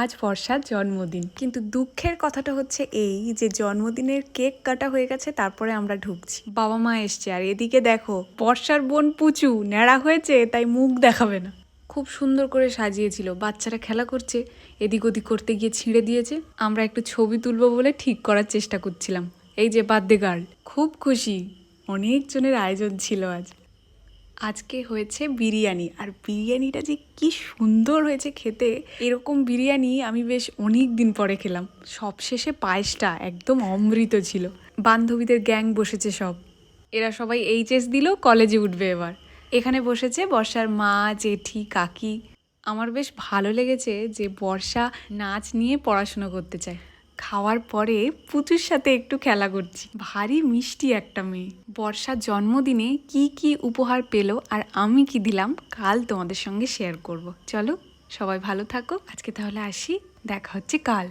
আজ বর্ষার জন্মদিন, কিন্তু দুঃখের কথাটা হচ্ছে এই যে জন্মদিনের কেক কাটা হয়ে গেছে, তারপরে আমরা ঢুকছি, বাবা মা এসছে, আর এদিকে দেখো বর্ষার বোন পুচু ন্যাড়া হয়েছে, তাই মুখ দেখাবে না। খুব সুন্দর করে সাজিয়েছিল, বাচ্চারা খেলা করছে, এদিক ওদিক করতে গিয়ে ছিঁড়ে দিয়েছে। আমরা একটু ছবি তুলবো বলে ঠিক করার চেষ্টা করছিলাম। এই যে বার্থডে গার্ল খুব খুশি, অনেকজনের আয়োজন ছিল আজ। আজকে হয়েছে বিরিয়ানি, আর বিরিয়ানিটা যে কি সুন্দর হয়েছে খেতে। এরকম বিরিয়ানি আমি বেশ অনেক দিন পরে খেলাম। সবশেষে পায়েসটা একদম অমৃত ছিল। বান্ধবীদের গ্যাং বসেছে সব, এরা সবাই এইচএস দিল, কলেজে উঠবে এবার। এখানে বসেছে বর্ষার মা, জেঠি, কাকি। আমার বেশ ভালো লেগেছে যে বর্ষা নাচ নিয়ে পড়াশোনা করতে চায়। খাওয়ার পরে পুচুর সাথে একটু খেলা করছি, ভারী মিষ্টি একটা মেয়ে। বর্ষার জন্মদিনে কি কি উপহার পেলো আর আমি কি দিলাম কাল তোমাদের সঙ্গে শেয়ার করব। চলো সবাই ভালো থাকো, আজকে তাহলে আসি, দেখা হচ্ছে কাল।